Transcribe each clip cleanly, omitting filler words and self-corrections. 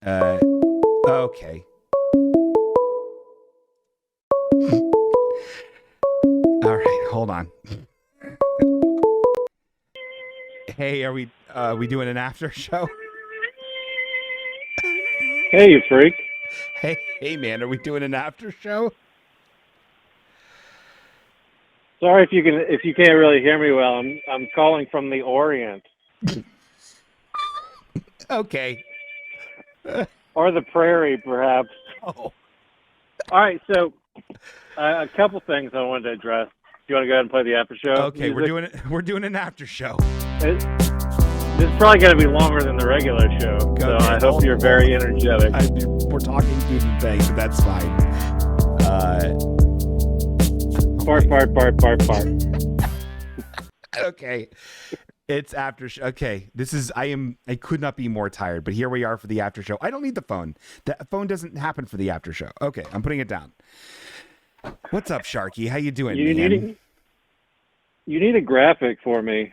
Okay. All right, hold on. Hey, are we doing an after show? Hey, you freak. Hey, man, are we doing an after show? Sorry if you can't really hear me well. I'm calling from the Orient. Okay. Or the prairie, perhaps. Oh. All right, so a couple things I wanted to address. Do you want to go ahead and play the after show? Okay, music? we're doing an after show. This is probably going to be longer than the regular show, so Okay, I hope you're very energetic. We're talking food and things, but that's fine. Part. Okay. It's after show. Okay, I could not be more tired, but here we are for the after show. I don't need the phone. The phone doesn't happen for the after show. Okay, I'm putting it down. What's up, Sharky? How you doing, man? You need a graphic for me.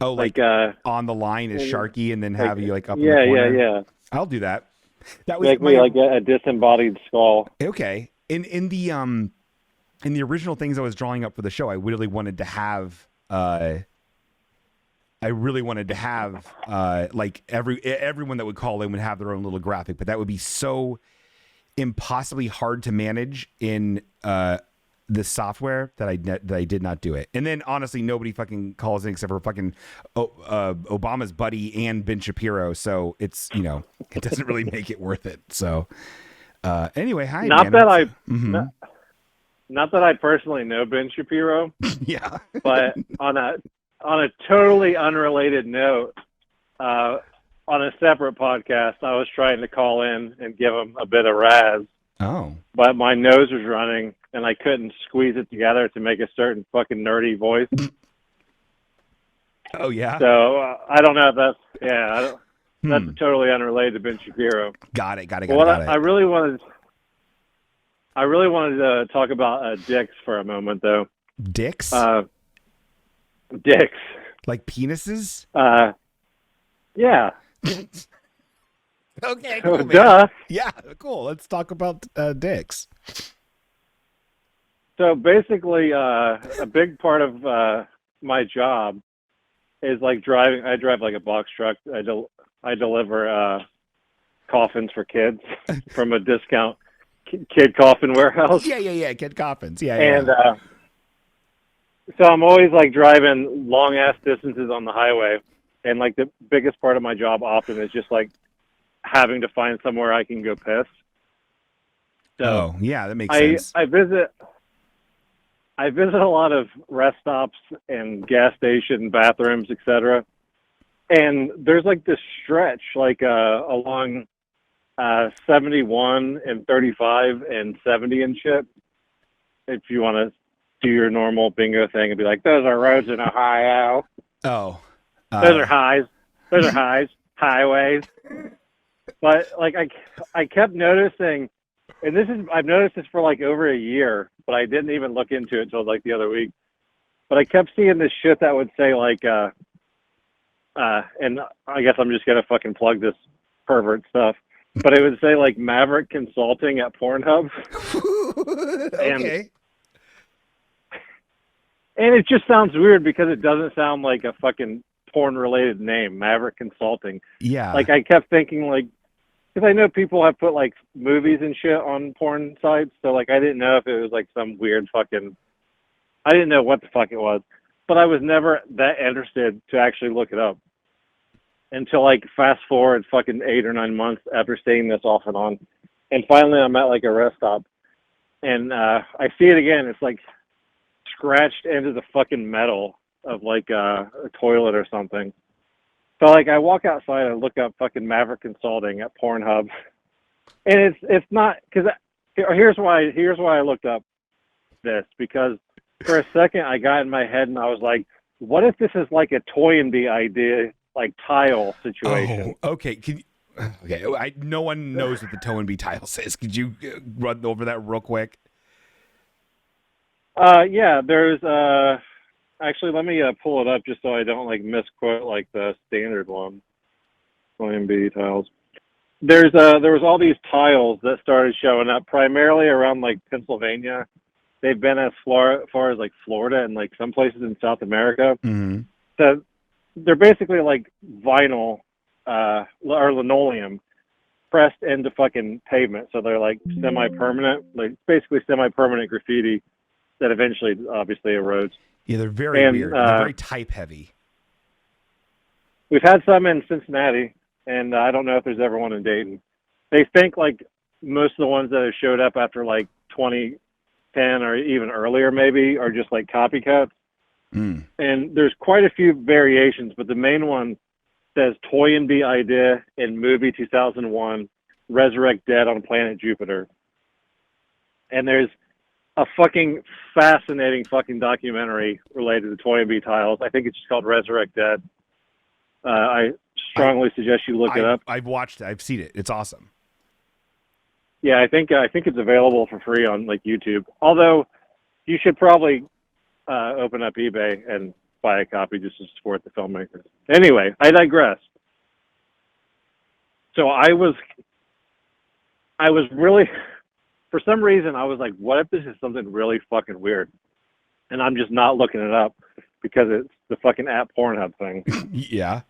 Oh, like on the line is Sharky, and then have you like up in the corner? Yeah. I'll do that. That was Make me like a disembodied skull. Okay. In the original things I was drawing up for the show, I really wanted to have like everyone that would call in would have their own little graphic, but that would be so impossibly hard to manage in the software that I did not do it. And then honestly, nobody fucking calls in except for fucking Obama's buddy and Ben Shapiro. So it's, it doesn't really make it worth it. So anyway, hi. Not that I personally know Ben Shapiro. Yeah. But on a totally unrelated note, on a separate podcast, I was trying to call in and give him a bit of razz. Oh. But my nose was running, and I couldn't squeeze it together to make a certain fucking nerdy voice. Oh, yeah? So I don't know if that's... Yeah, that's totally unrelated to Ben Shapiro. Got it. I really wanted to talk about dicks for a moment, though. Dicks? Dicks. Like penises? Yeah. Okay, cool, man. Duh. Yeah, cool. Let's talk about dicks. So basically, a big part of my job is like driving. I drive like a box truck. I deliver coffins for kids from a discount kid coffin warehouse. Yeah. Kid coffins. Yeah. And so I'm always like driving long ass distances on the highway, and like the biggest part of my job often is just like having to find somewhere I can go piss. So yeah, that makes sense. I visit a lot of rest stops and gas station bathrooms, etc. And there's like this stretch, like along 71 and 35 and 70 and shit. If you want to do your normal bingo thing and be like, those are roads in Ohio. Oh, those are highs. Those are highs. Highways. But like I kept noticing, and I've noticed this for like over a year, but I didn't even look into it until like the other week. But I kept seeing this shit that would say like, and I guess I'm just gonna fucking plug this pervert stuff. But it would say like Maverick Consulting at Pornhub. Okay. And it just sounds weird because it doesn't sound like a fucking porn-related name, Maverick Consulting. Yeah. Like, I kept thinking, like, because I know people have put, like, movies and shit on porn sites, so, like, I didn't know if it was, like, some weird fucking... I didn't know what the fuck it was. But I was never that interested to actually look it up. Until, like, fast forward fucking 8 or 9 months after seeing this off and on. And finally, I'm at, like, a rest stop. And I see it again. It's, like, scratched into the fucking metal of like a toilet or something. So like I walk outside and look up fucking Maverick Consulting at Pornhub, and it's not because here's why I looked up this, because for a second I got in my head and I was like, what if this is like a Toynbee idea, like tile situation? Oh, okay. No one knows what the Toynbee Tiles is. Could you run over that real quick? Yeah, there's actually, let me pull it up just so I don't like misquote like the standard one. Toynbee Tiles. there was all these tiles that started showing up primarily around like Pennsylvania. They've been as far as like Florida and like some places in South America. Mm-hmm. So they're basically like vinyl or linoleum pressed into fucking pavement. So they're like semi-permanent, like basically semi-permanent graffiti that eventually obviously erodes. Yeah, they're very weird. They're very type heavy. We've had some in Cincinnati, and I don't know if there's ever one in Dayton. They think like most of the ones that have showed up after like 2010 or even earlier maybe are just like copycats. Mm. And there's quite a few variations, but the main one says Toynbee idea in movie 2001, Resurrect Dead on Planet Jupiter. And there's a fucking fascinating fucking documentary related to Toynbee Tiles. I think it's just called Resurrect Dead. I strongly suggest you look it up. I've watched it. I've seen it. It's awesome. Yeah, I think it's available for free on like YouTube. Although you should probably open up eBay and buy a copy just to support the filmmakers. Anyway, I digress. So I was really, for some reason, I was like, what if this is something really fucking weird? And I'm just not looking it up because it's the fucking app Pornhub thing. Yeah.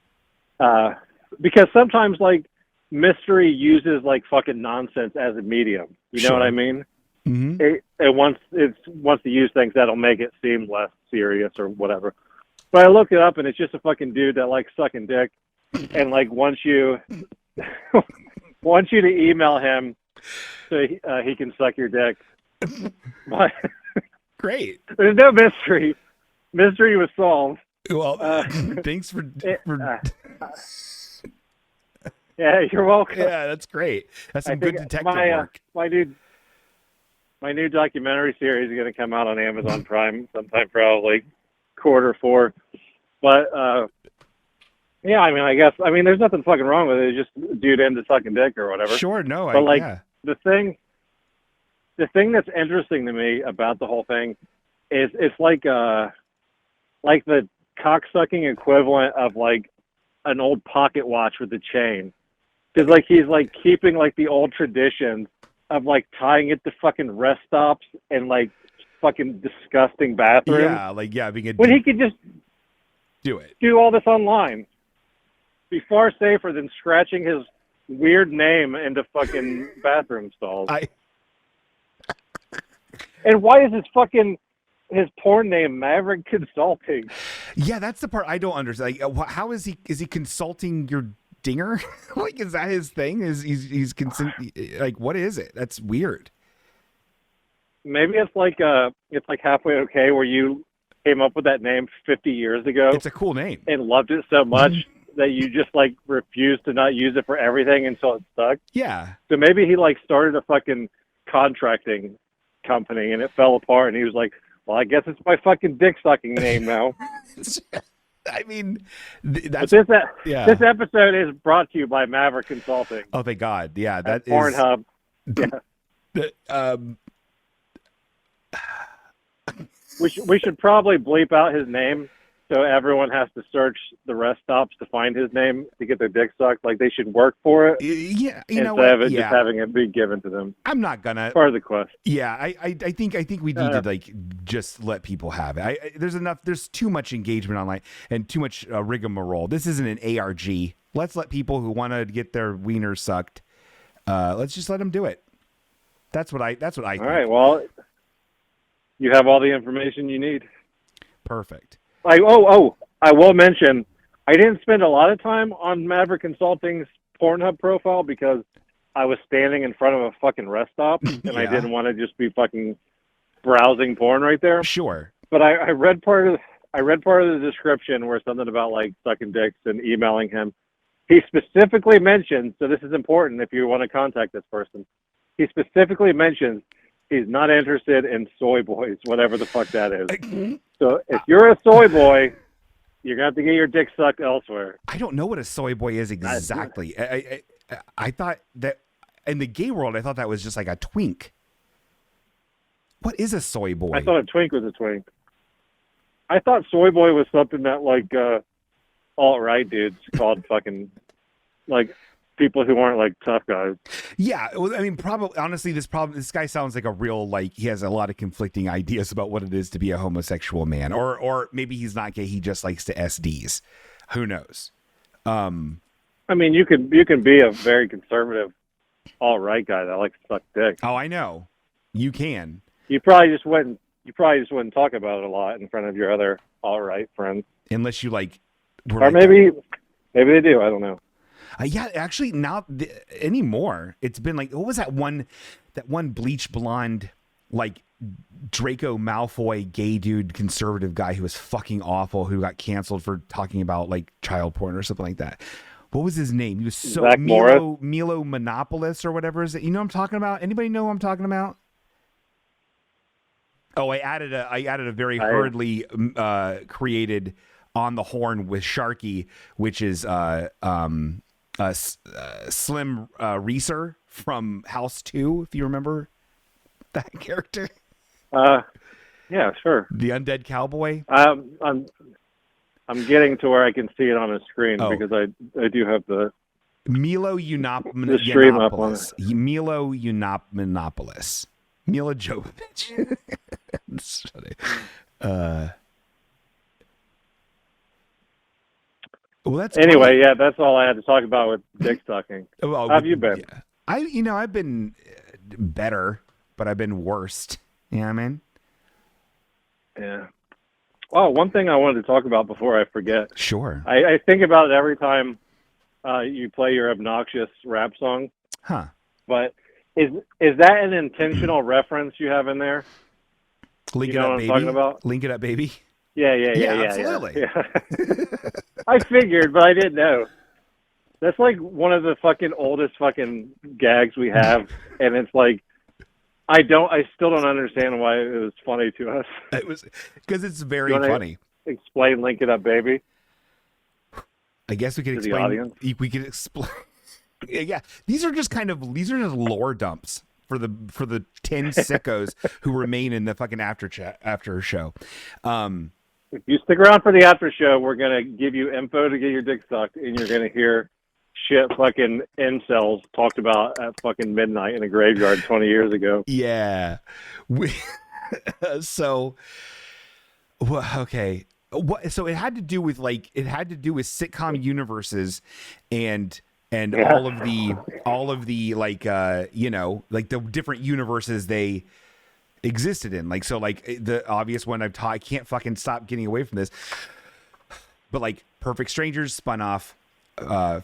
Because sometimes like mystery uses like fucking nonsense as a medium. You know what I mean? Mm-hmm. It wants to use things that'll make it seem less serious or whatever. But I looked it up and it's just a fucking dude that likes sucking dick and like wants you to email him so he can suck your dick. But great. There's no mystery. Mystery was solved. Well, thanks for yeah, you're welcome. Yeah, that's great. That's some good detective work. My new documentary series is going to come out on Amazon Prime sometime probably Q4. But yeah, I guess there's nothing fucking wrong with it. It's just a dude into sucking dick or whatever. Sure, no, but the thing that's interesting to me about the whole thing is it's like the cocksucking equivalent of like an old pocket watch with a chain. Because like he's like keeping like the old traditions of like tying it to fucking rest stops and like fucking disgusting bathrooms. Yeah, being a when he could just do all this online. Be far safer than scratching his weird name into fucking bathroom stalls. And why is his porn name Maverick Consulting? Yeah, that's the part I don't understand. Like, how is he consulting your dinger? Like, is that his thing? He's like, what is it? That's weird. Maybe it's like halfway okay where you came up with that name 50 years ago. It's a cool name and loved it so much that you just like refused to not use it for everything until it stuck. Yeah. So maybe he like started a fucking contracting company and it fell apart and he was like, well, I guess it's my fucking dick sucking name now. This episode is brought to you by Maverick Consulting. Oh, thank God. Yeah, that is Pornhub. Yeah. We should probably bleep out his name so everyone has to search the rest stops to find his name to get their dick sucked. Like they should work for it. Yeah, instead of it just having it be given to them. I'm not gonna. Part of the quest. Yeah, I think we need to like just let people have it. There's too much engagement online and too much rigmarole. This isn't an ARG. Let's let people who want to get their wiener sucked. Let's just let them do it. That's what I think. All right. Well, you have all the information you need. Perfect. I will mention, I didn't spend a lot of time on Maverick Consulting's Pornhub profile because I was standing in front of a fucking rest stop and I didn't want to just be fucking browsing porn right there. Sure. But I read part of the description where something about like sucking dicks and emailing him. He specifically mentions, so this is important if you want to contact this person. He specifically mentions he's not interested in soy boys, whatever the fuck that is. So if you're a soy boy, you're going to have to get your dick sucked elsewhere. I don't know what a soy boy is exactly. I thought that in the gay world, I thought that was just like a twink. What is a soy boy? I thought a twink was a twink. I thought soy boy was something that like alt-right dudes called fucking like people who aren't like tough guys. Yeah, well, I mean, probably honestly, this guy sounds like a real like he has a lot of conflicting ideas about what it is to be a homosexual man, or maybe he's not gay. He just likes to SDs. Who knows? I mean, you can be a very conservative, all right guy that likes to suck dick. Oh, I know. You can. You probably just wouldn't talk about it a lot in front of your other all right friends, unless you like. Or like maybe they do. I don't know. Yeah, actually, not anymore. It's been like, what was that one bleach blonde, like Draco Malfoy gay dude conservative guy who was fucking awful, who got canceled for talking about like child porn or something like that. What was his name? He was so Milo Monopolis or whatever is it? You know what I'm talking about? Anybody know who I'm talking about? Oh, I added a very hurriedly created On the Horn with Sharky, which is Slim Reeser from House 2, if you remember that character. Yeah, sure. The undead cowboy. I'm getting to where I can see it on the screen because I do have the Milo stream up on it. Milo Yiannopoulos. Mila Jovovich. That's funny. Well, that's anyway. Yeah, that's all I had to talk about with dick sucking. How have you been? Yeah. I've been better, but I've been worst. You know what I mean? Yeah. Oh, one thing I wanted to talk about before I forget. Sure. I think about it every time you play your obnoxious rap song. Huh. But is that an intentional reference you have in there? Link you it know up, what baby. I'm talking about? Link it up, baby. Yeah, absolutely. Yeah. I figured, but I didn't know. That's like one of the fucking oldest fucking gags we have, and it's like I still don't understand why it was funny to us. It was because it's very funny. Explain "Link It Up, Baby." I guess we could to explain. The audience. We could explain. Yeah, these are just lore dumps for the 10 sickos who remain in the fucking after show. If you stick around for the after show, we're gonna give you info to get your dick sucked, and you're gonna hear shit fucking incels talked about at fucking midnight in a graveyard 20 years ago. Yeah. So okay. So it had to do with sitcom universes and all of the like like the different universes they existed in. Like, so like the obvious one I can't fucking stop getting away from this, but like Perfect Strangers spun off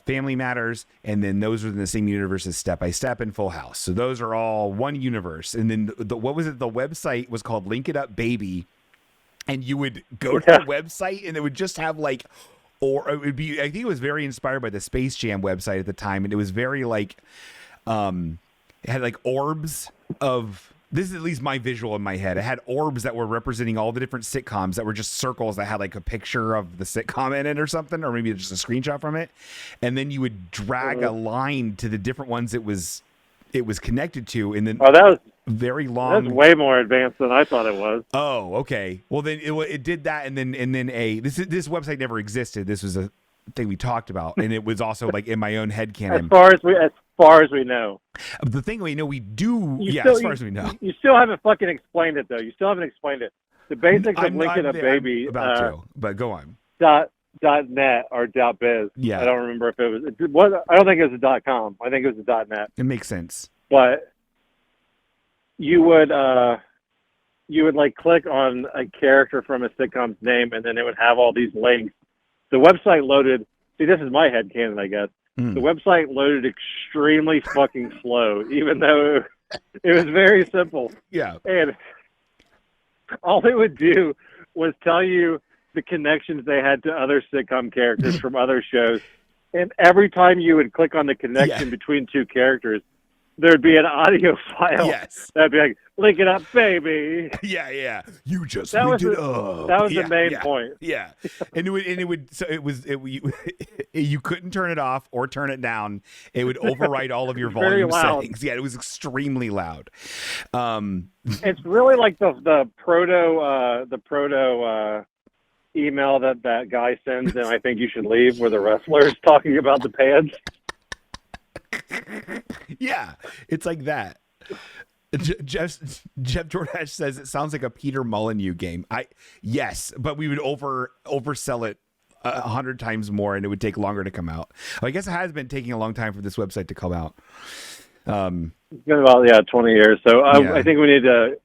Family Matters, and then those were in the same universe as Step by Step and Full House. So those are all one universe. And then what was it? The website was called Link It Up Baby, and you would go to the website and it would just have like, or it would be, I think it was very inspired by the Space Jam website at the time, and it was very like, it had like orbs of. This is at least my visual in my head. It had orbs that were representing all the different sitcoms that were just circles that had like a picture of the sitcom in it or something, or maybe just a screenshot from it. And then you would drag a line to the different ones it was connected to. And then that was very long. That's way more advanced than I thought it was. Oh, okay. Well, then it did that. And then this website never existed. This was a thing we talked about. And it was also like in my own head canon. As far as we know. The thing we know we do, as far as we know. You still haven't fucking explained it, though. You still haven't explained it. The basics of Link It Up Baby. I'm about to, but go on. .net or .biz. Yeah. I don't remember if it was. I don't think it was a .com. I think it was a .net. It makes sense. But you would like click on a character from a sitcom's name, and then it would have all these links. The website loaded. See, this is my headcanon, I guess. The website loaded extremely fucking slow, even though it was very simple. Yeah. And all it would do was tell you the connections they had to other sitcom characters from other shows. And every time you would click on the connection between two characters, there'd be an audio file. Yes. That'd be like, "Link it up, baby." Yeah. You just linked it up. That was the main point. Yeah. You couldn't turn it off or turn it down. It would overwrite all of your volume settings. Yeah, it was extremely loud. It's really like the proto email that guy sends, and I think you should leave, where the wrestlers talking about the pads. Yeah, it's like that. Jeff Jordash says it sounds like a Peter Molyneux game. Yes, but we would oversell it 100 times more, and it would take longer to come out. I guess it has been taking a long time for this website to come out. It's been about 20 years. So I think we need to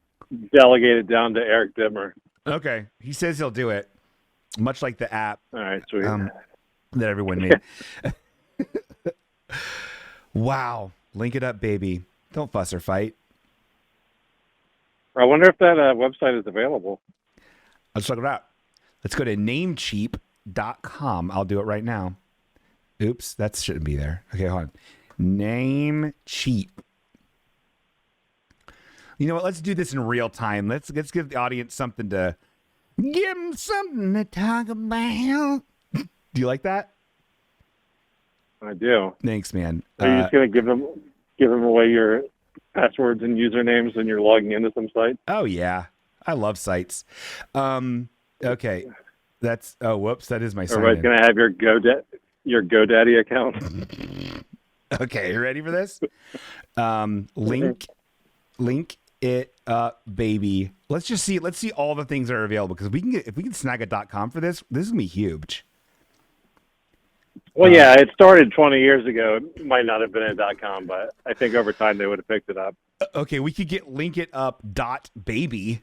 delegate it down to Eric Dimmer. Okay, he says he'll do it, much like the app. All right, sweet. That everyone made. Wow, link it up, baby. Don't fuss or fight. I wonder if that website is available. Let's check it out. Let's go to namecheap.com. I'll do it right now. Oops, that shouldn't be there. Okay, hold on. Namecheap. You know what? Let's do this in real time. Let's give the audience something to give them something to talk about. Do you like that? I do. Thanks, man. Are you just gonna give them away your passwords and usernames when you're logging into some site? Oh yeah, I love sites. Okay, that's whoops, that is my sign. Everybody's gonna have your GoDaddy account. Okay, you ready for this? Link it up, baby. Let's see all the things that are available, because if we can snag a .com for this is gonna be huge. Well, yeah, it started 20 years ago. It might not have been a .com, but I think over time they would have picked it up. Okay, we could get linkitup.baby.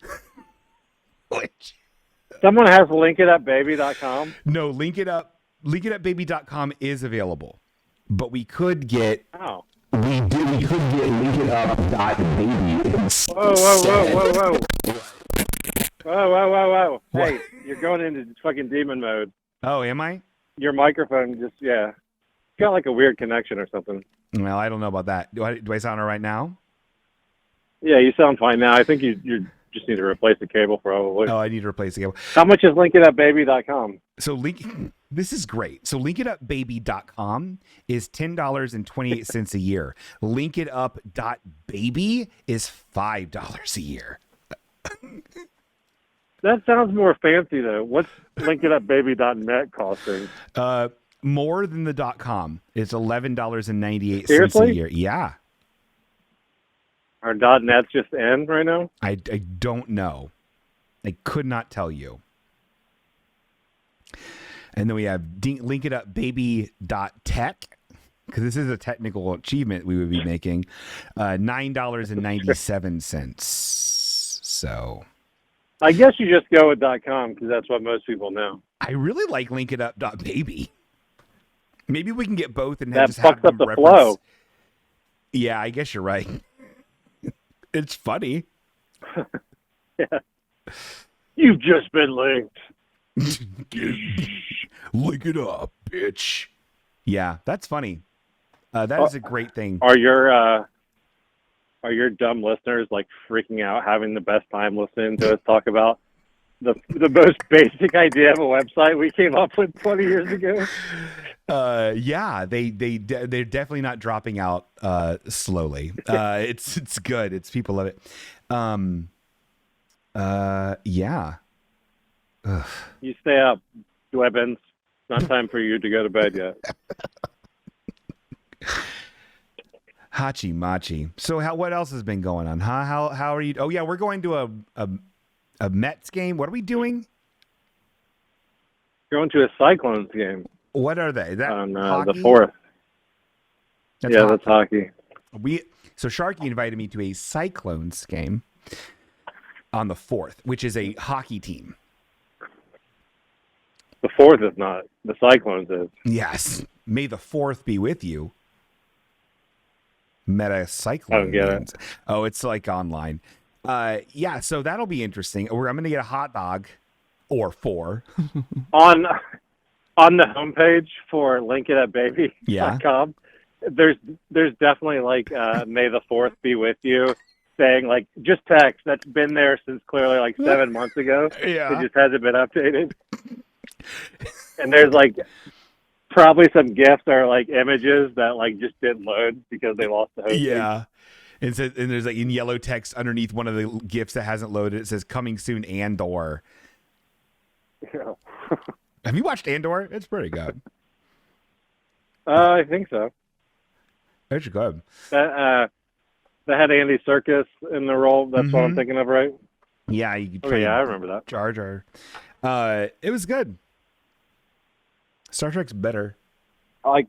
Which someone has linkitupbaby.com? No, linkitupbaby.com is available. But we could get we could get linkitup.baby. Whoa. What? Hey, you're going into fucking demon mode. Oh, am I? Your microphone just, got like a weird connection or something. Well, I don't know about that. Do I sound all right now? Yeah, you sound fine now. I think you just need to replace the cable probably. Oh, I need to replace the cable. How much is linkitupbaby.com? So this is great. So linkitupbaby.com is $10.28 a year. Linkitup.baby is $5 a year. That sounds more fancy though. What's linkitupbaby.net costing? More than the .com. It's $11.98 Seriously? a year. Yeah. Our .net's just in right now? I don't know. I could not tell you. And then we have linkitupbaby.tech, because this is a technical achievement we would be making. $9.97. So I guess you just go with .com because that's what most people know. I really like linkitup.baby. Maybe we can get both and that just have fucks them up the reference. flow. Yeah, I guess you're right. It's funny. Yeah. You've just been linked. Link it up, bitch. Yeah, that's funny. That is a great thing. Are your dumb listeners like freaking out, having the best time listening to us talk about the most basic idea of a website we came up with 20 years ago? Yeah, they're definitely not dropping out slowly. It's good. It's people love it. Yeah. Ugh. You stay up, Dwebbins. It's not time for you to go to bed yet. Hachi Machi. So what else has been going on? Huh? How are you? Oh yeah, we're going to a Mets game. What are we doing? Going to a Cyclones game. What are they? That on hockey? the 4th. That's yeah, hockey. that's hockey. So Sharky invited me to a Cyclones game on the 4th, which is a hockey team. The 4th is not. The Cyclones is. Yes. May the 4th be with you. Meta Cyclones. I don't get it. Oh, it's like online. Yeah, so that'll be interesting. I'm going to get a hot dog or 4. On the homepage for linkitupbaby.com, there's definitely like May the 4th be with you, saying like just text that's been there since clearly like 7 months ago. Yeah. It just hasn't been updated. And there's like probably some GIFs or like images that like just didn't load because they lost the hosting. Yeah. And there's like in yellow text underneath one of the GIFs that hasn't loaded, it says coming soon Andor. Yeah. Have you watched Andor? It's pretty good. I think so. It's good. That had Andy Serkis in the role. That's what I'm thinking of, right? Yeah, you could Okay, yeah, I remember that. Jar Jar. It was good. Star Trek's better. Like,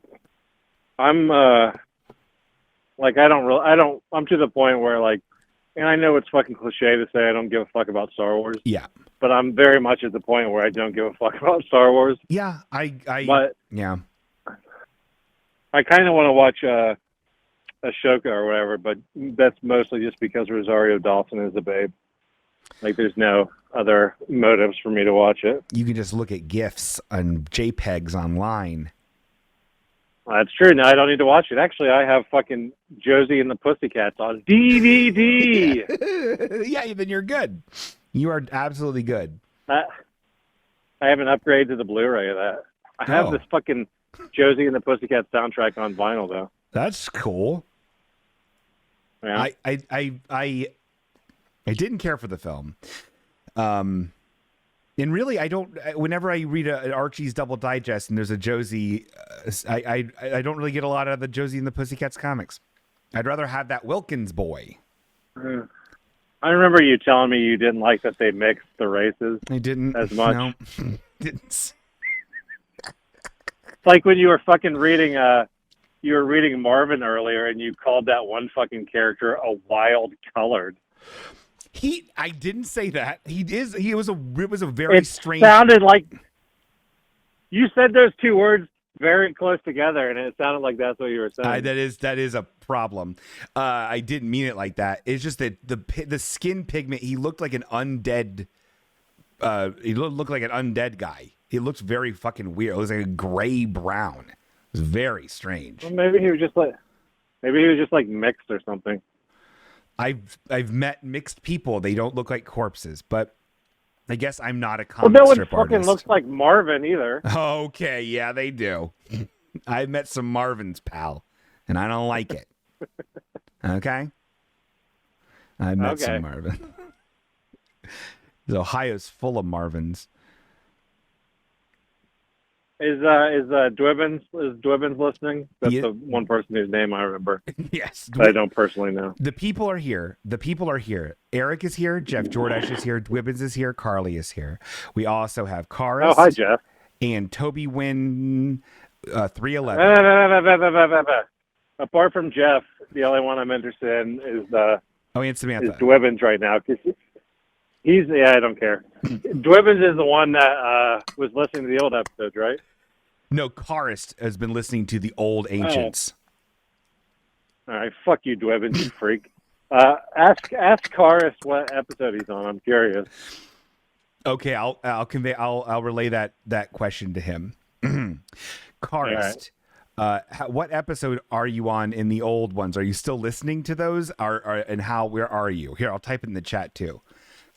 I'm like I'm to the point where like, and I know it's fucking cliche to say I don't give a fuck about Star Wars. Yeah. But I'm very much at the point where I don't give a fuck about Star Wars. Yeah, but yeah. I kind of want to watch Ashoka or whatever, but that's mostly just because Rosario Dawson is a babe. Like, there's no other motives for me to watch it. You can just look at GIFs and JPEGs online. That's true. Now I don't need to watch it. Actually, I have fucking Josie and the Pussycats on DVD. Yeah, then you're good. You are absolutely good. I have an upgrade to the Blu-ray of that. I have this fucking Josie and the Pussycats soundtrack on vinyl, though. That's cool. Yeah. I didn't care for the film. And really, I don't. Whenever I read an Archie's Double Digest and there's a Josie, I don't really get a lot out of the Josie and the Pussycats comics. I'd rather have that Wilkins boy. I remember you telling me you didn't like that they mixed the races. I didn't as much. No, didn't. Like when you were fucking reading, you were reading Marvin earlier, and you called that one fucking character a wild colored. I didn't say that. It was a very strange. It sounded like you said those two words very close together, and it sounded like that's what you were saying. That is a problem. I didn't mean it like that. It's just that the skin pigment. He looked like an undead. He looked like an undead guy. He looked very fucking weird. It was like a gray brown. It was very strange. Well, maybe he was just like mixed or something. I've met mixed people. They don't look like corpses, but I guess I'm not a comic strip artist. No one fucking looks like Marvin either. Okay, yeah, they do. I met some Marvins, pal, and I don't like it. Okay? I met some Marvin. Ohio's full of Marvins. Is Dwibbins listening? That's the one person whose name I remember. Yes. I don't personally know. The people are here. Eric is here. Jeff Jordash is here. Dwibbins is here. Carly is here. We also have Karis. Oh, hi, Jeff. And Toby Wynn 311. Apart from Jeff, the only one I'm interested in is and Samantha. Is Dwibbins right now. I don't care. Dwibbins is the one that was listening to the old episodes, right? No, Karis has been listening to the old Ancients. All right, fuck you, Dwibbins, you freak. Ask Karis what episode he's on. I'm curious. Okay, I'll relay that question to him. Karis, what episode are you on in the old ones? Are you still listening to those? Where are you? Here, I'll type it in the chat too.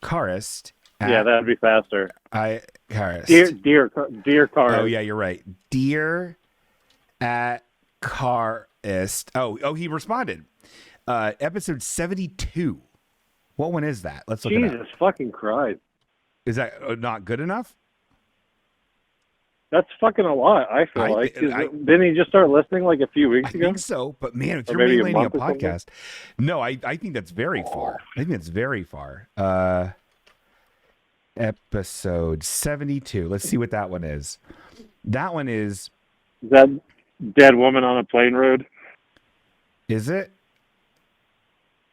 Karis. Yeah, that'd be faster. Karis. Dear Karis. Oh yeah, you're right. Dear at Karist. Oh, he responded. Episode 72. What one is that? Let's look it up. Jesus fucking Christ. Is that not good enough? That's fucking a lot, I feel like. Didn't he just start listening like a few weeks ago? I think so, but man, if you're mainlining a podcast. No, I think that's very far. I think that's very far. Episode 72. Let's see what that one is. That one is... Is that Dead Woman on a Plain Road? Is it?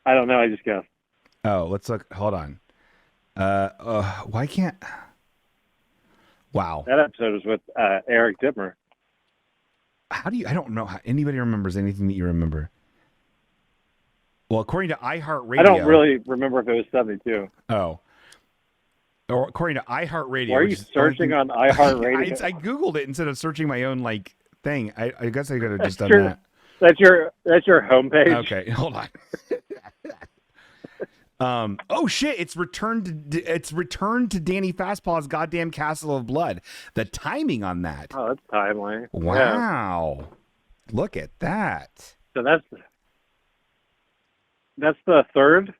I don't know, I just guessed. Oh, let's look. Hold on. Why can't... Wow. That episode was with Eric Dittmer. How do you... I don't know how anybody remembers anything that you remember. Well, according to iHeartRadio... I don't really remember if it was 72. Oh. Or according to iHeartRadio... Why are you searching on iHeartRadio? I Googled it instead of searching my own, thing. I guess I could have just done that. That's your homepage? Okay, hold on. Oh shit! It's returned to Danny Fastpaw's goddamn Castle of Blood. The timing on that. Oh, that's timely. Wow! Yeah. Look at that. So that's the third.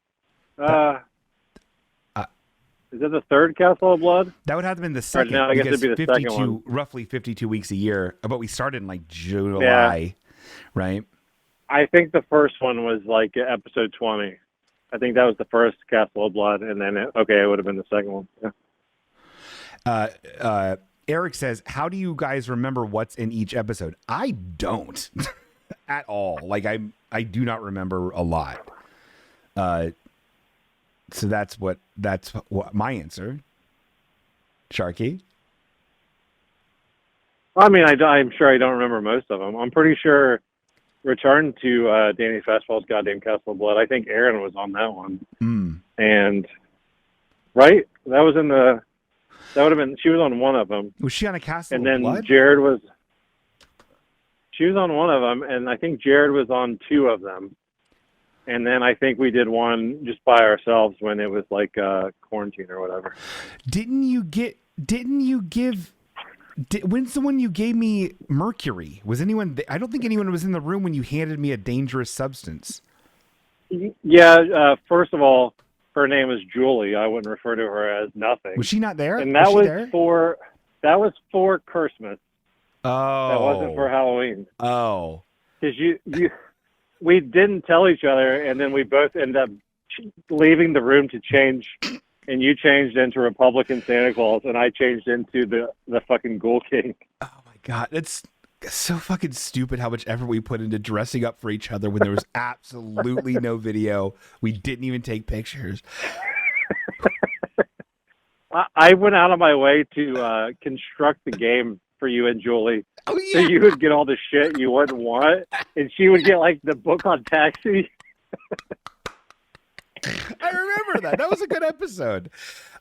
Is it the third Castle of Blood? That would have been the second. Right now, I guess it'd be the second one. Roughly 52 weeks a year. But we started in July, right? I think the first one was like episode 20. I think that was the first Castle of Blood, and then it would have been the second one. Yeah. Eric says, how do you guys remember what's in each episode? I don't at all. Like I do not remember a lot. So that's what my answer. Sharky? I mean, I'm sure I don't remember most of them. I'm pretty sure Return to Danny Fastball's goddamn Castle of Blood. I think Aaron was on that one. And right? That would have been, she was on one of them. Was she on a Castle and of then Blood? She was on one of them, and I think Jared was on two of them. And then I think we did one just by ourselves when it was like quarantine or whatever. When's the one you gave me Mercury? Was anyone, I don't think anyone was in the room when you handed me a dangerous substance. Yeah, first of all, her name is Julie. I wouldn't refer to her as nothing. Was she not there? And that was for Christmas. Oh. That wasn't for Halloween. Oh. Because we didn't tell each other, and then we both ended up leaving the room to change, and you changed into Republican Santa Claus, and I changed into the fucking Ghoul King. Oh my God, it's so fucking stupid how much effort we put into dressing up for each other when there was absolutely no video. We didn't even take pictures. I went out of my way to construct the game for you and Julie. Oh, yeah. So you would get all the shit you wouldn't want, and she would get like the book on Taxi. I remember that. That was a good episode.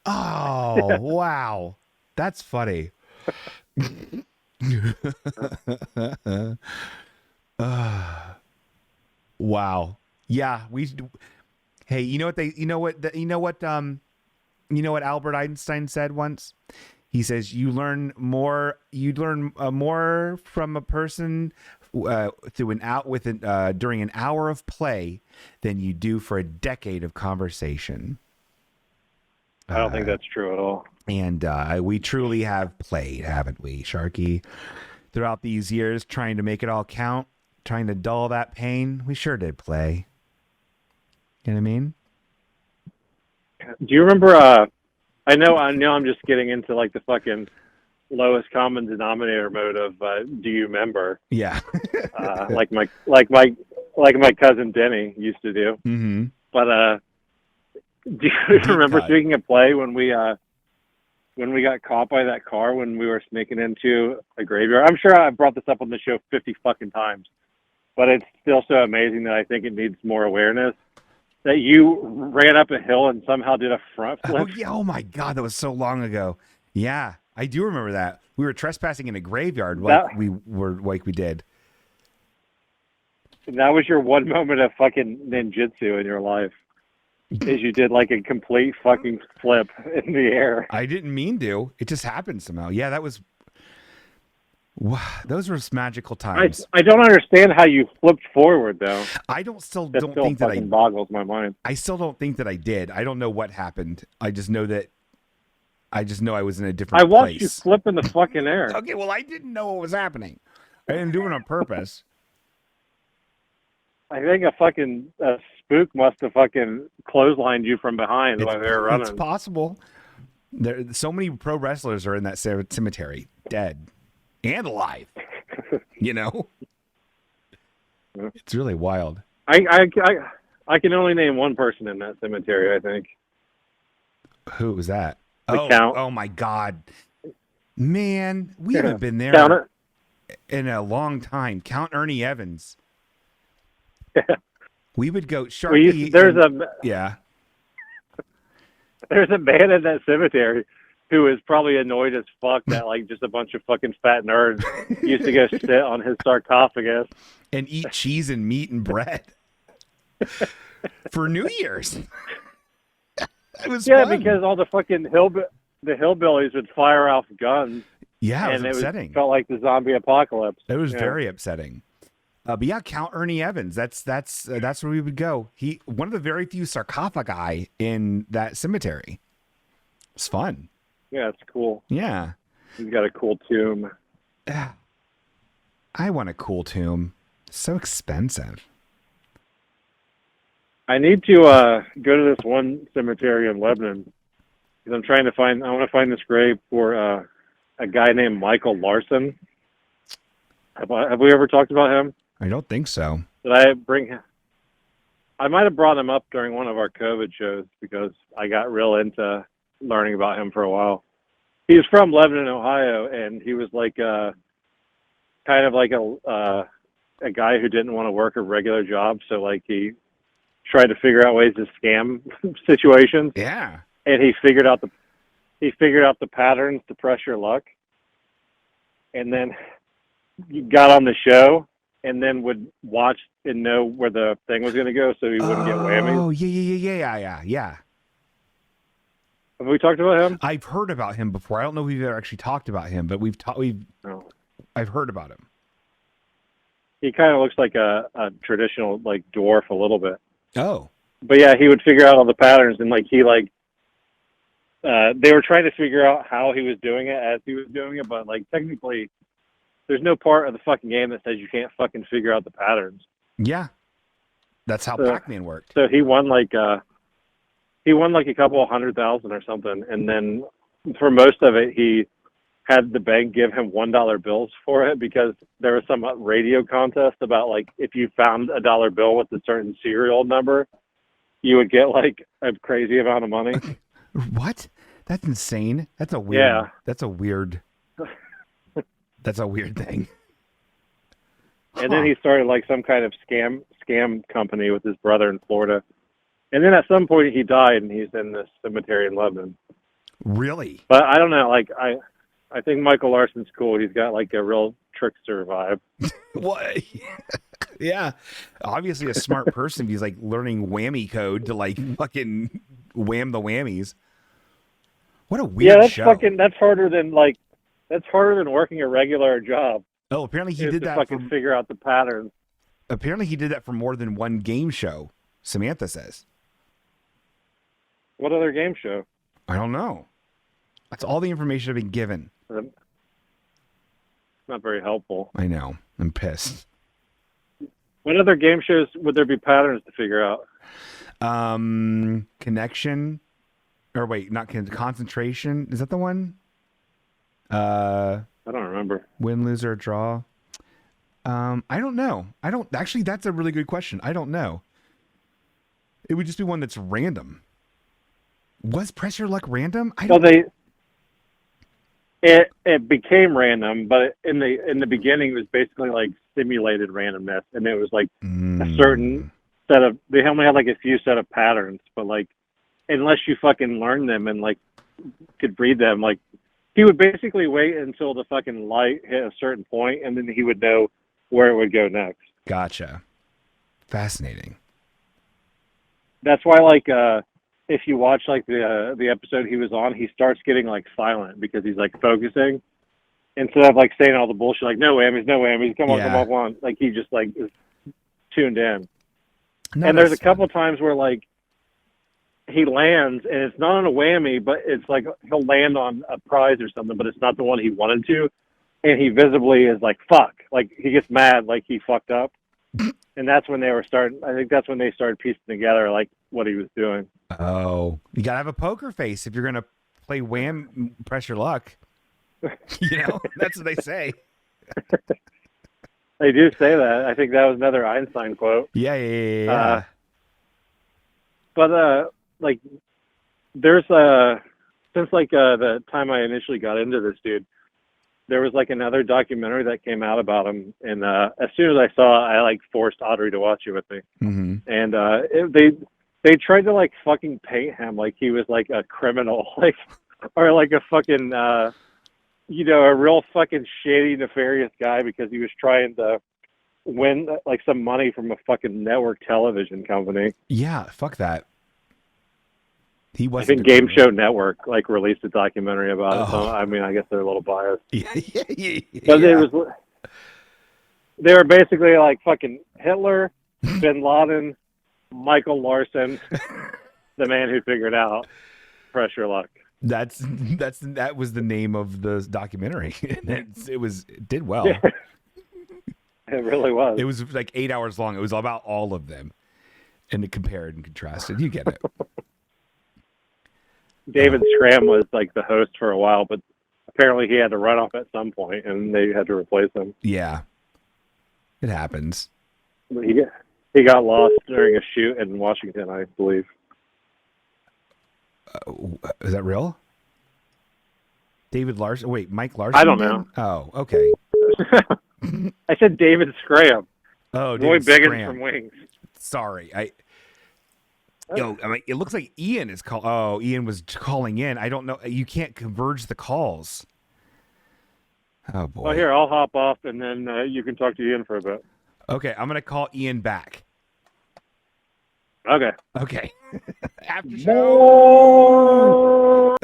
Oh, wow. That's funny. Wow. Yeah, hey, you know what Albert Einstein said once? He says you'd learn more from a person during an hour of play than you do for a decade of conversation. I don't think that's true at all. And we truly have played, haven't we, Sharky? Throughout these years, trying to make it all count, trying to dull that pain, we sure did play. You know what I mean? Do you remember? I know I'm just getting into like the fucking lowest common denominator mode of do you remember? Yeah. like my cousin Denny used to do. Mm-hmm. But do you remember, speaking of play, when we got caught by that car when we were sneaking into a graveyard? I'm sure I've brought this up on the show 50 fucking times, but it's still so amazing that I think it needs more awareness. That you ran up a hill and somehow did a front flip. Oh, yeah. Oh my God, that was so long ago. Yeah, I do remember that. We were trespassing in a graveyard we did. And that was your one moment of fucking ninjutsu in your life. Is you did like a complete fucking flip in the air. I didn't mean to. It just happened somehow. Yeah, those were magical times. I don't understand how you flipped forward though. I don't think that boggles my mind. I still don't think that I did. I don't know what happened. I just know I was in a different place. I watched you flip in the fucking air. Okay, well, I didn't know what was happening. I didn't do it on purpose. I think a spook must have fucking clotheslined you from behind while they were running. It's possible. So many pro wrestlers are in that cemetery, dead and alive. You know, it's really wild. I can only name one person in that cemetery. I think. Who was that? Count. Oh my God, man, we haven't been there in a long time. Count Ernie Evans. Yeah. We would go Sharky. There's a man in that cemetery who is probably annoyed as fuck that like just a bunch of fucking fat nerds used to go sit on his sarcophagus and eat cheese and meat and bread for New Year's. It was fun. Because all the fucking hillbillies would fire off guns. Yeah, it was upsetting. Felt like the zombie apocalypse. It was very upsetting. But yeah, Count Ernie Evans. That's where we would go. One of the very few sarcophagi in that cemetery. It's fun. Yeah, it's cool. Yeah, he's got a cool tomb. I want a cool tomb. It's so expensive. I need to go to this one cemetery in Lebanon because I'm trying to find. I want to find this grave for a guy named Michael Larson. Have we ever talked about him? I don't think so. Did I bring him? I might have brought him up during one of our COVID shows because I got real into learning about him for a while. He was from Lebanon, Ohio, and he was like kind of like a guy who didn't want to work a regular job, so like he tried to figure out ways to scam situations. Yeah. And he figured out the patterns to press your luck. And then he got on the show and then would watch and know where the thing was going to go so he wouldn't get whammies. Oh, yeah. Have we talked about him? I've heard about him before. I don't know if we've ever actually talked about him, but I've heard about him. He kind of looks like a traditional like dwarf a little bit. Oh. But yeah, he would figure out all the patterns and like they were trying to figure out how he was doing it as he was doing it, but like technically there's no part of the fucking game that says you can't fucking figure out the patterns. Yeah. That's how Pac-Man worked. So he won like a couple of $100,000 or something, and then for most of it he had the bank give him $1 bills for it because there was some radio contest about like if you found a dollar bill with a certain serial number, you would get like a crazy amount of money. What? That's insane. That's a weird. Yeah. That's a weird thing. And then he started like some kind of scam company with his brother in Florida. And then at some point he died and he's in this cemetery in Lebanon. Really? But I don't know, like I think Michael Larson's cool. He's got like a real trickster vibe. What? Yeah. Obviously a smart person. He's like learning whammy code to like fucking wham the whammies. What a weird show. That's harder than working a regular job. Oh, apparently he did that fucking figure out the patterns. Apparently he did that for more than one game show, Samantha says. What other game show? I don't know. That's all the information I've been given. Not very helpful. I know. I'm pissed. What other game shows would there be patterns to figure out? Connection. Or wait, not concentration. Is that the one? I don't remember. Win, lose, or draw. I don't know. Actually, that's a really good question. I don't know. It would just be one that's random. Was Press Your Luck random? It became random, but in the beginning it was basically like simulated randomness, and it was like a certain set of. They only had like a few set of patterns, but like unless you fucking learned them and like could read them, like he would basically wait until the fucking light hit a certain point, and then he would know where it would go next. Gotcha. Fascinating. That's why like if you watch like the episode he was on, he starts getting like silent because he's like focusing instead of like saying all the bullshit like no whammies, come on, like he just like is tuned in. No, and there's a couple times where like he lands and it's not on a whammy, but it's like he'll land on a prize or something, but it's not the one he wanted to, and he visibly is like fuck, like he gets mad like he fucked up. And that's when they started piecing together like what he was doing. Oh, you gotta have a poker face if you're gonna play Press Your Luck. You know, that's what they say. They do say that. I think that was another Einstein quote. Yeah. But like, there's since like the time I initially got into this dude, there was like another documentary that came out about him, and as soon as I saw it, I like forced Audrey to watch it with me. Mm-hmm. And they tried to like fucking paint him like he was like a criminal, like or like a fucking a real fucking shady, nefarious guy because he was trying to win like some money from a fucking network television company. Yeah, fuck that. He was. I think Game Show Network like released a documentary about it. So I mean, I guess they're a little biased. Yeah. But they were basically like fucking Hitler, Bin Laden, Michael Larson, the man who figured out Press Your Luck. That was the name of the documentary. It did well. Yeah. It really was. It was like 8 hours long. It was about all of them. And it compared and contrasted. You get it. David Scram was like the host for a while, but apparently he had to run off at some point, and they had to replace him. Yeah. It happens. He got lost during a shoot in Washington, I believe. Is that real? David Larson? Wait, Mike Larson? I don't know. Oh, okay. I said David Scram. Oh, Roy David Biggins Scram. from Wings. Sorry. It looks like Ian is call. Oh, Ian was calling in. I don't know. You can't converge the calls. Oh boy. Well, here, I'll hop off, and then you can talk to Ian for a bit. Okay, I'm gonna call Ian back. Okay. After show.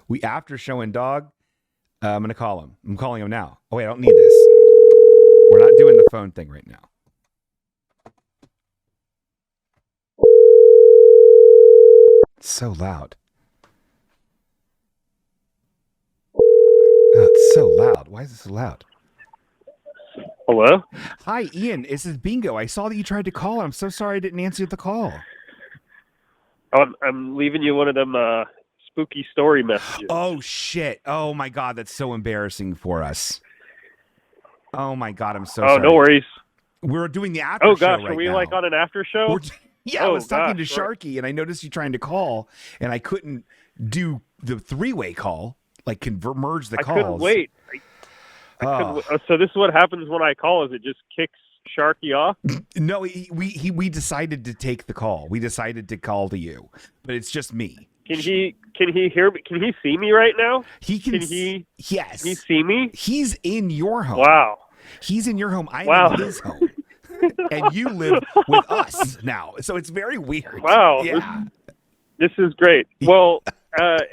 We after showing dog. I'm gonna call him. I'm calling him now. Oh wait, I don't need this. We're not doing the phone thing right now. It's so loud. Oh, it's so loud. Why is it so loud? Hello? Hi, Ian. This is Bingo. I saw that you tried to call. I'm so sorry I didn't answer the call. I'm leaving you one of them spooky story messages. Oh, shit. Oh, my God. That's so embarrassing for us. Oh, my God. I'm so sorry. Oh, no worries. We're doing the after Oh, show gosh. right Are we now. like on an after show? I was talking to gosh, Sharky, and I noticed you trying to call, and I couldn't do the three-way call, like merge the calls. I couldn't wait. So this is what happens when I call, is it just kicks Sharky off? No, we decided to take the call. We decided to call to you, but it's just me. Can he hear me? Can he see me right now? He can. Can Yes. he see me? He's in your home. Wow. He's in your home. I'm Wow. in his home. And you live with us now. So it's very weird. Wow. Yeah. This is great. Well,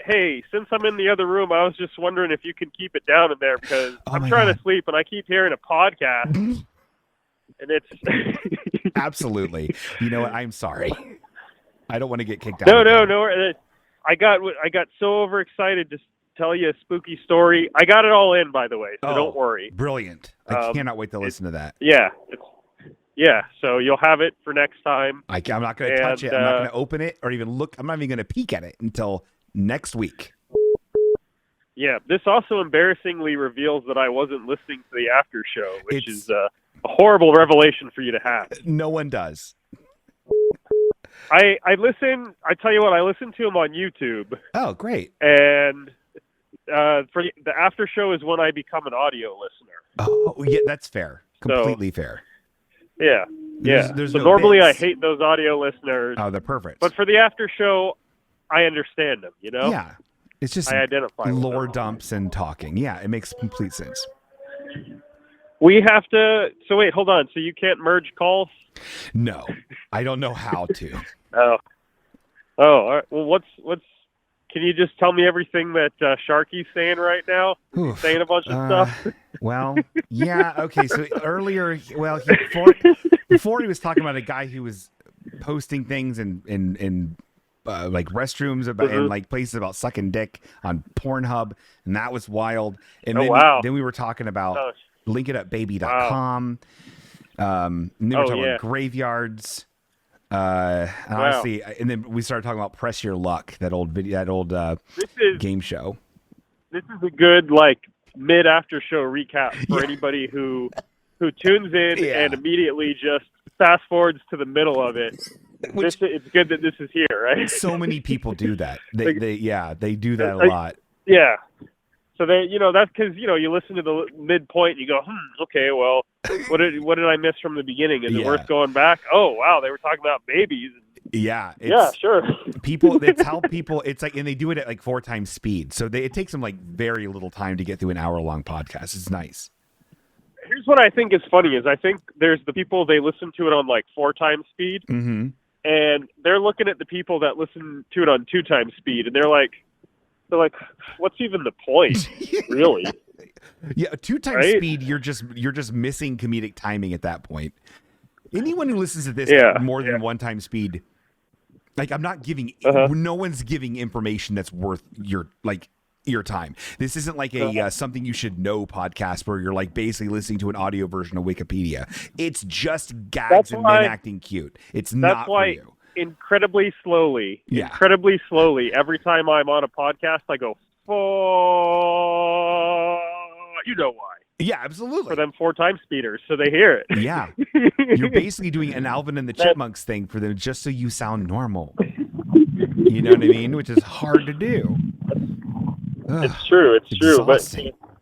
hey, since I'm in the other room, I was just wondering if you can keep it down in there, because I'm trying to sleep and I keep hearing a podcast. And it's Absolutely. You know what? I'm sorry. I don't want to get kicked out. No. I got so overexcited to tell you a spooky story. I got it all in, by the way, so don't worry. Brilliant. I cannot wait to listen to that. Yeah, so you'll have it for next time. I'm not going to touch it. I'm not going to open it or even look. I'm not even going to peek at it until next week. Yeah, this also embarrassingly reveals that I wasn't listening to the after show, which is a horrible revelation for you to have. No one does. I listen. I tell you what, I listen to them on YouTube. Oh, great. And for the after show is when I become an audio listener. Oh, yeah, that's fair. Completely fair. Yeah. There's so no normally bits. I hate those audio listeners. Oh, they're perfect. But for the after show, I understand them, you know? Yeah. It's just I identify with lore them. dumps and talking. Yeah, it makes complete sense. We have to. So wait, hold on. So you can't merge calls? No, I don't know how to. Oh. All right. Well, what's? Can you just tell me everything that Sharky's saying right now? He's saying a bunch of stuff. Well, yeah. Okay. So earlier, before he was talking about a guy who was posting things in like restrooms about and like places about sucking dick on Pornhub, and that was wild. And then we were talking about linkitupbaby.com. And then we were talking about graveyards. Honestly, and then we started talking about Press Your Luck, that old game show. This is a good mid after show recap for anybody who tunes in and immediately just fast forwards to the middle of it. It's good that this is here, right? So many people do that. They do that a lot. Yeah. So that's because you listen to the midpoint and you go, okay, well, what did I miss from the beginning? Is it worth going back? Oh wow, they were talking about babies. Yeah. Sure. It's how people. It's like, and they do it at 4 times speed. So it takes them very little time to get through an hour-long podcast. It's nice. Here's what I think is funny: is I think there's the people, they listen to it on 4 times speed, and they're looking at the people that listen to it on 2 times speed, and they're like, what's even the point, really? Yeah, 2 times speed. You're just missing comedic timing at that point. Anyone who listens to this more than 1 time speed, I'm not giving. No one's giving information that's worth your your time. This isn't like a something you should know podcast where you're like basically listening to an audio version of Wikipedia. It's just gags and men acting cute. It's not for you. Incredibly slowly, every time I'm on a podcast, I go, you know why. Yeah, absolutely. For them 4-time speeders, so they hear it. Yeah. You're basically doing an Alvin and the Chipmunks thing for them just so you sound normal. You know what I mean? Which is hard to do. It's true.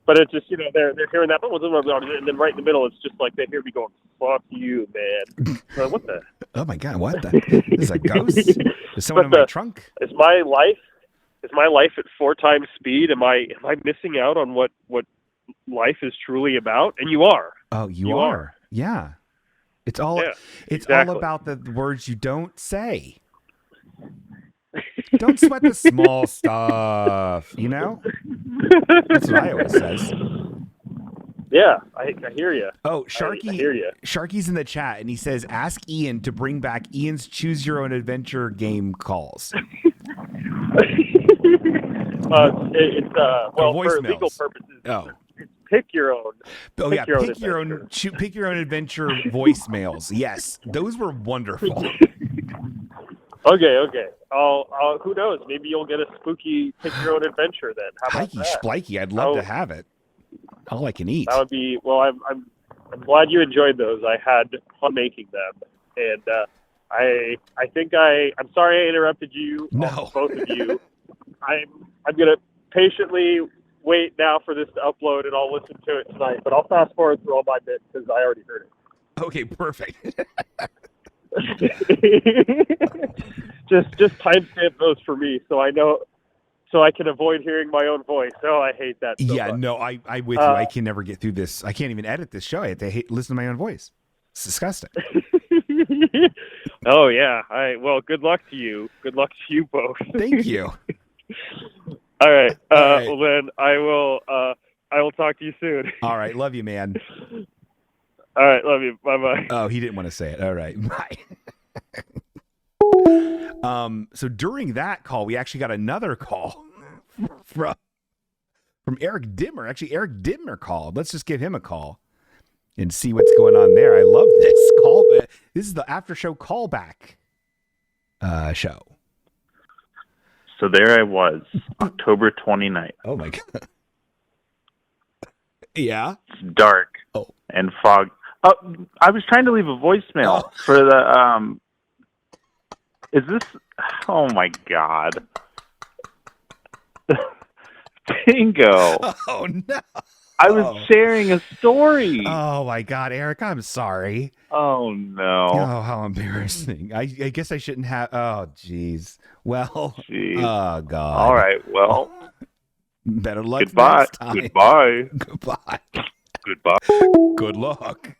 But it's just, they're hearing that, and then right in the middle, it's just like they hear me going, "Fuck you, man!" Like, what the? Oh my god! What the? This is a ghost? Is someone in my trunk? Is my life at 4 times speed? Am I missing out on what life is truly about? And you are. Oh, you are. Yeah. It's all. Yeah, it's all about the words you don't say. Don't sweat the small stuff, That's what I always says. Yeah, I hear you. Oh, Sharky, I hear you. Sharky's in the chat, and he says, ask Ian to bring back Ian's Choose Your Own Adventure game calls. For legal purposes, it's pick your own. Oh, pick your own adventure voicemails. Yes, those were wonderful. Okay. I'll who knows? Maybe you'll get a spooky pick your own adventure then. How about that? Splikey, I'd love to have it. All I can eat. That would be I'm glad you enjoyed those. I had fun making them, and I'm sorry I interrupted you. No, both of you. I'm gonna patiently wait now for this to upload, and I'll listen to it tonight. But I'll fast forward through all my bits because I already heard it. Okay, perfect. just timestamp those for me so I know, so I can avoid hearing my own voice. Oh, I hate that so much. No, I'm with you. I can never get through this. I can't even edit this show. I have to listen to my own voice. It's disgusting. Oh yeah. Well, good luck to you. Good luck to you both. Thank you. All right. Well then I will talk to you soon. All right, love you, man. All right, love you. Bye-bye. Oh, he didn't want to say it. All right, bye. So during that call, we actually got another call from Eric Dimmer. Actually, Eric Dimmer called. Let's just give him a call and see what's going on there. I love this call. This is the after show callback show. So there I was, October 29th. Oh my god. Yeah. It's dark and fog. I was trying to leave a voicemail for the. Is this? Oh my god! Bingo! Oh no! I was sharing a story. Oh my god, Eric! I'm sorry. Oh no! Oh, how embarrassing! I guess I shouldn't have. Oh jeez. Well. Jeez. Oh god. All right. Well. Better luck. Goodbye. Next time. Goodbye. Goodbye. Goodbye. Good luck.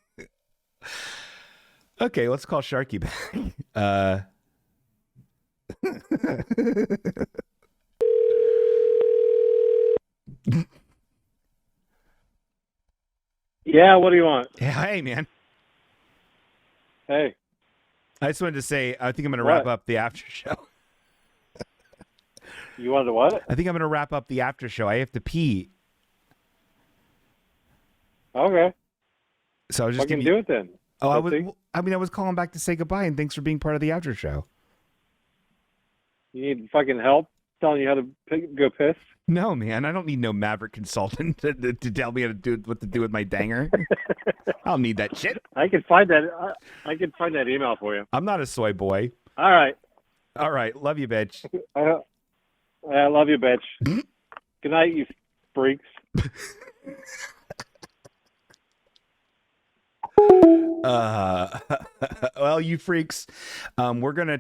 Okay, let's call Sharky back. Yeah, what do you want? Hey, man. Hey. I just wanted to say, I think I'm going to wrap up the after show. You wanted to what? I think I'm going to wrap up the after show. I have to pee. Okay. So I was just going to do it then. Oh, I was calling back to say goodbye and thanks for being part of the after show. You need fucking help telling you how to go piss? No, man. I don't need no Maverick Consultant to tell me what to do with my danger. I don't need that shit. I can find that. I can find that email for you. I'm not a soy boy. All right. Love you, bitch. I love you, bitch. Good night, you freaks. Well, you freaks, we're gonna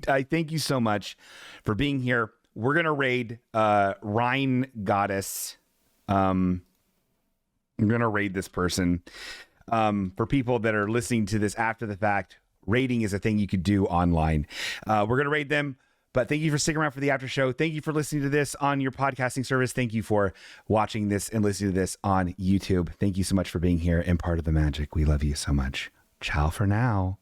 I thank you so much for being here. We're gonna raid Rhine Goddess. I'm gonna raid this person. For people that are listening to this after the fact, raiding is a thing you could do online. We're gonna raid them. But thank you for sticking around for the after show. Thank you for listening to this on your podcasting service. Thank you for watching this and listening to this on YouTube. Thank you so much for being here and part of the magic. We love you so much. Ciao for now.